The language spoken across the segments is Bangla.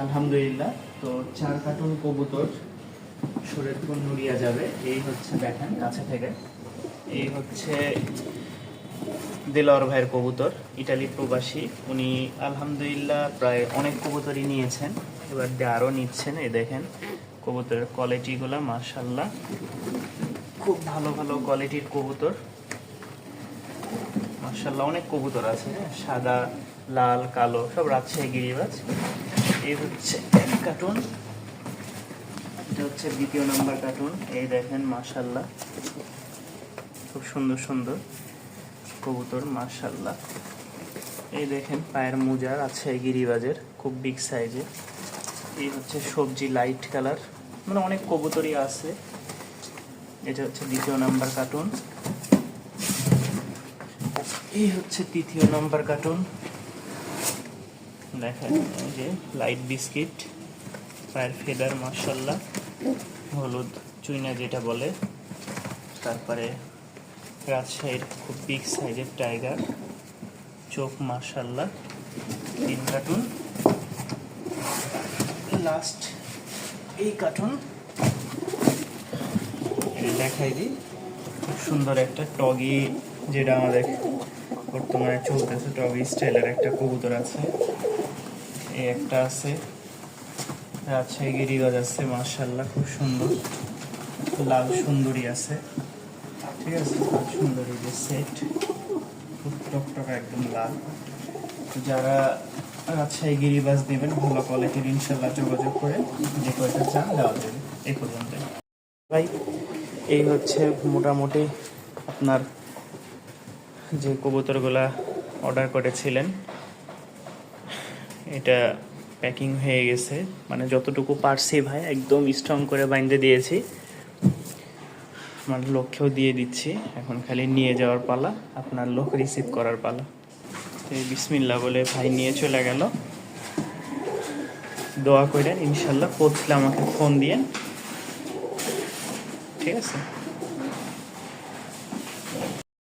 আলহামদুলিল্লাহ। তো 4 কার্টুন কবুতর শরীয়তপুর নুরিয়া যাবে। এই হচ্ছে দেখেন কাছে থেকে, এই হচ্ছে দেলোয়ার ভাইয়ের কবুতর, ইটালি প্রবাসী। উনি আলহামদুলিল্লাহ প্রায় অনেক কবুতরই নিয়েছেন, এবার আরও নিচ্ছেন। এই দেখেন কবুতরের কোয়ালিটিগুলো মাশাআল্লাহ খুব ভালো ভালো কোয়ালিটির কবুতর মাশাআল্লাহ। অনেক কবুতর আছে, সাদা, লাল, কালো, সব রাজশাহী গিরিবাজ। এই হচ্ছে এক কার্টুন, এটা হচ্ছে দ্বিতীয় নাম্বার কার্টুন। এই দেখেন মাশাআল্লাহ খুব সুন্দর সুন্দর কবুতর মাশাআল্লাহ। এই দেখেন পায়ের মোজা রাজশাহী গিরিবাজের, খুব বিগ সাইজের। এই হচ্ছে সবজি লাইট কালার, মানে অনেক কবুতরই আছে। এটা হচ্ছে দ্বিতীয় নাম্বার কার্টুন। এই হচ্ছে তৃতীয় নাম্বার কার্টুন। দেখেন এই যে লাইট বিস্কিট, পায়ের ফেদার মাশাআল্লাহ, হলুদ চুইনা যেটা বলে। তারপরে রাজশাহীর খুব বিগ সাইজের টাইগার, চোখ মাশাআল্লাহ। 3 কার্টুন। লাস্ট এই কার্টুন দেখাই দিই। খুব সুন্দর একটা টগি, যেটা আমাদের বর্তমানে চলতেছে, টগি স্টাইলের একটা কবুতর আছে। এই একটা আছে, রাজশাহী গিরিবাজ আছে মাশাআল্লাহ খুব সুন্দর। লাল সুন্দরী আছে, ঠিক আছে, লাল সুন্দরী যে সেট, খুব টকটকা একদম লাল। যারা রাজশাহী গিরিবাজ নেবেন ভালো কোয়ালিটির ইনশাল্লাহ যোগাযোগ করে যে কয়টা চান দেওয়া যাবে। এই পর্যন্ত ভাই, এই হচ্ছে মোটামুটি আপনার যে কবুতরগুলা অর্ডার করেছিলেন, এটা প্যাকিং হয়ে গেছে, মানে যতটুকু পারছি ভাই একদম স্ট্রং করে বাইন্ধে দিয়েছি, মানে লক্ষ্যেও দিয়ে দিচ্ছি। এখন খালি নিয়ে যাওয়ার পালা, আপনার লোক রিসিভ করার পালা। এই বিসমিল্লাহ বলে ভাই নিয়ে চলে গেল। দোয়া করেন ইনশাল্লাহ, পৌঁছলে আমাকে ফোন দিয়েন, ঠিক আছে?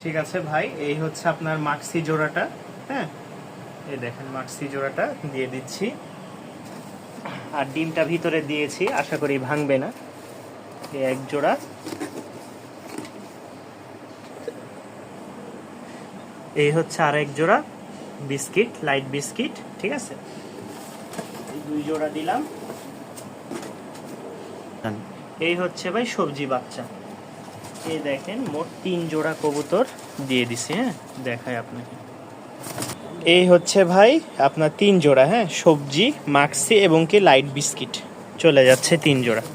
ঠিক আছে ভাই, এই হচ্ছে আপনার মাক্সি জোড়াটা। হ্যাঁ, এই দেখেন মাক্সি জোড়াটা দিয়ে দিচ্ছি। আর ডিমটা ভিতরে দিয়েছি, আশা করি ভাঙবে না। এই এক জোড়া, এই হচ্ছে আর এক জোড়া বিস্কিট, লাইট বিস্কিট, ঠিক আছে? এই 2 জোড়া দিলাম। এই হচ্ছে ভাই সবজি বাচ্চা। এই দেখেন মোট 3 জোড়া কবুতর দিয়ে দিছি। হ্যাঁ, দেখায় আপনাকে। এই হচ্ছে ভাই আপনার 3 জোড়া, হ্যাঁ, সবজি, মাক্সি এবং কি লাইট বিস্কিট চলে যাচ্ছে 3 জোড়া।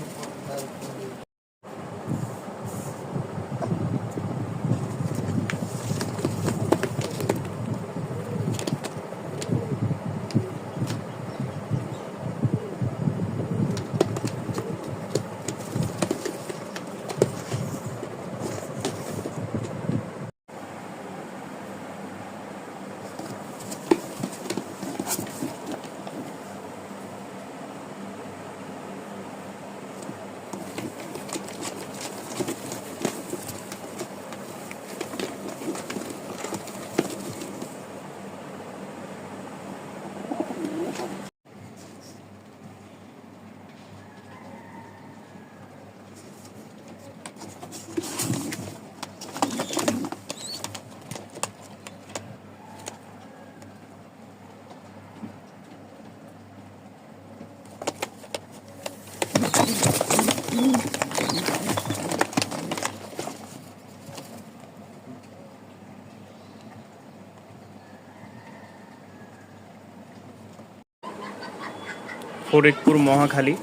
ফরিদপুর মহাখালী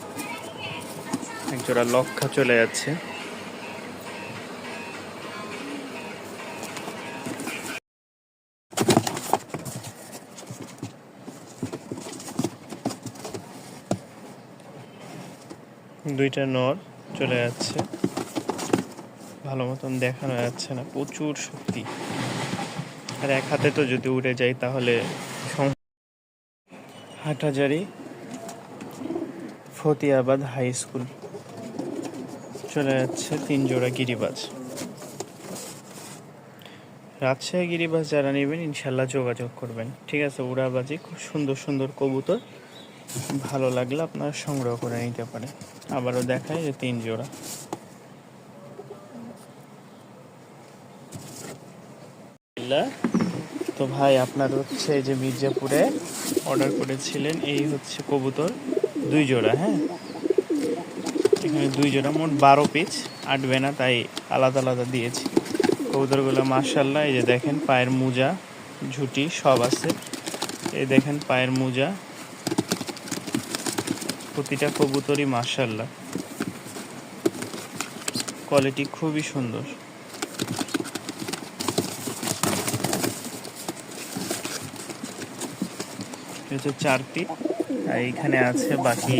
একজোড়া লক্ষা চলে যাচ্ছে। দুইটা নর চলে যাচ্ছে, ভালো মতন দেখানো যাচ্ছে না, প্রচুর শক্তি। আর এক হাতে তো যদি উড়ে যায় তাহলে। হাটহাজারী ফতিয়াবাদ হাই স্কুল চলে যাচ্ছে 3 জোড়া গিরিবাজ। রাজশাহী গিরিবাজ যারা নেবেন ইনশাল্লাহ যোগাযোগ করবেন, ঠিক আছে? উড়াবাজি খুব সুন্দর সুন্দর কবুতর ভালো লাগলে আপনারা সংগ্রহ করে নিতে পারেন। আবারও দেখায় যে 3 জোড়া। তো ভাই আপনার হচ্ছে যে মির্জাপুরে অর্ডার করেছিলেন, এই হচ্ছে কবুতর 2 জোড়া। হ্যাঁ, এখানে 2 জোড়া, মোট 12 পিস, আটবে না তাই আলাদা আলাদা দিয়েছি। কবুতরগুলো মাশাআল্লাহ, এই যে দেখেন পায়ের মোজা, ঝুঁটি সব আছে। এই দেখেন পায়ের মোজা, প্রতিটা কবুতরই মাশাআল্লাহ কোয়ালিটি খুবই সুন্দর। হচ্ছে 4 পিস, আর এইখানে আছে বাকি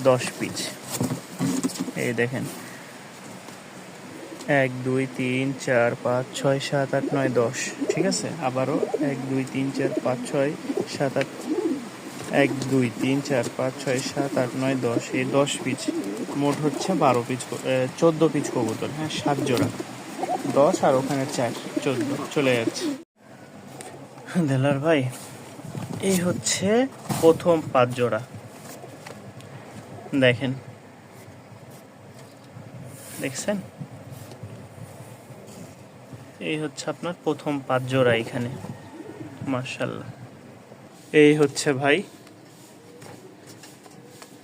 10 পিস। এই দেখেন 1 2 3 4 5 6 7 8 9 10। ঠিক আছে, আবারও 1 2 3 4 5 6 7 8, 1 2 3 4 5 6 7 8 9 10, এই 10 পিস, মোট হচ্ছে 12 পিস, 14 পিস কবুতর। হ্যাঁ, 7 জোড়া, 10 আর ওখানে 4, 14 চলে যাচ্ছে। দেলার ভাই, এই হচ্ছে প্রথম 5 জোড়া, দেখেন, দেখছেন? এই হচ্ছে আপনার প্রথম 5 জোড়া এখানে, মাশাআল্লাহ। এই হচ্ছে ভাই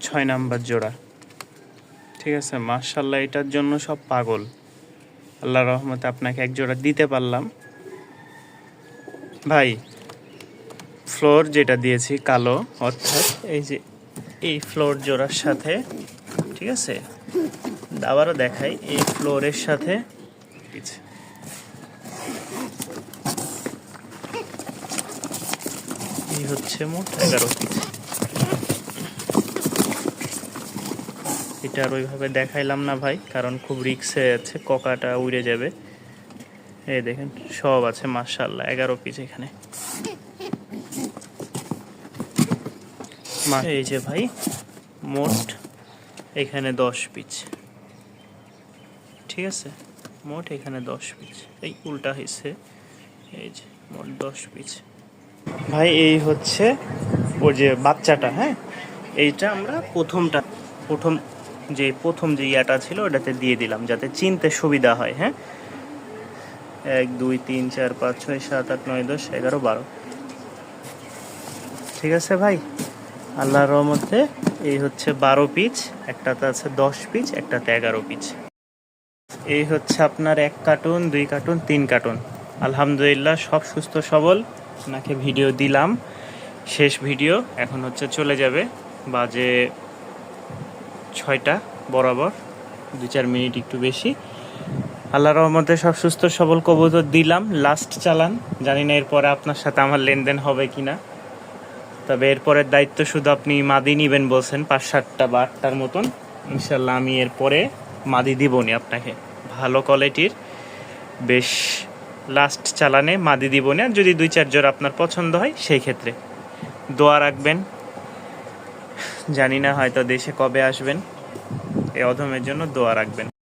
6 নাম্বার জোড়া। ঠিক আছে, মাশাআল্লাহ, এটার জন্য সব পাগল। আল্লাহর রহমতে আপনাকে 1 জোড়া দিতে পারলাম। ভাই ফ্লোর যেটা দিয়েছি কালো, অর্থাৎ এই যে এই ফ্লোর জোড়ার সাথে, ঠিক আছে, আবারও দেখাই, এই ফ্লোরের সাথে এই হচ্ছে মোট 11 পিস। এটা আর ওইভাবে দেখাইলাম না ভাই, কারণ খুব রিক্সে আছে, ককাটা উড়ে যাবে। এই দেখেন সব আছে মাশাআল্লাহ 11 পিস এখানে। এই যে ভাই মোট এখানে 10 পিস। ঠিক আছে, মোট এখানে 10 পিস, এই উল্টা হয়েছে, এই যে মোট 10 পিস। ভাই এই হচ্ছে ওর যে বাচ্চাটা, হ্যাঁ, এইটা আমরা প্রথম যে ইয়াটা ছিল ওটাতে দিয়ে দিলাম, যাতে চিনতে সুবিধা হয়। হ্যাঁ, 1 2 3 4 5 6 7 8 9 10 11 12। ঠিক আছে ভাই, আল্লাহর রহমতে এই হচ্ছে 12 পিস, একটাতে আছে 10 পিস, একটাতে 11 পিস। এই হচ্ছে আপনার 1 কার্টুন, 2 কার্টুন, 3 কার্টুন। আলহামদুলিল্লাহ সব সুস্থ সবল। আপনাকে ভিডিও দিলাম, শেষ ভিডিও, এখন হচ্ছে চলে যাবে, বাজে 6টা বরাবর, 2-4 মিনিট একটু বেশি। আল্লাহর রহমতে সব সুস্থ সবল কবুতর দিলাম, লাস্ট চালান। জানি না এরপরে আপনার সাথে আমার লেনদেন হবে কিনা, তবে এরপরের দায়িত্ব শুধু আপনি মাদি নিবেন বলছেন 5-7টা বা 8টার মতন। ইনশাল্লাহ আমি এরপরে মাদি দিবনি আপনাকে, ভালো কোয়ালিটির, বেশ লাস্ট চালানে মাদি দিবনি। আর যদি 2-4 জোড়া আপনার পছন্দ হয় সেই ক্ষেত্রে দোয়া রাখবেন। জানি না হয়তো দেশে কবে আসবেন, এই অধমের জন্য দোয়া রাখবেন।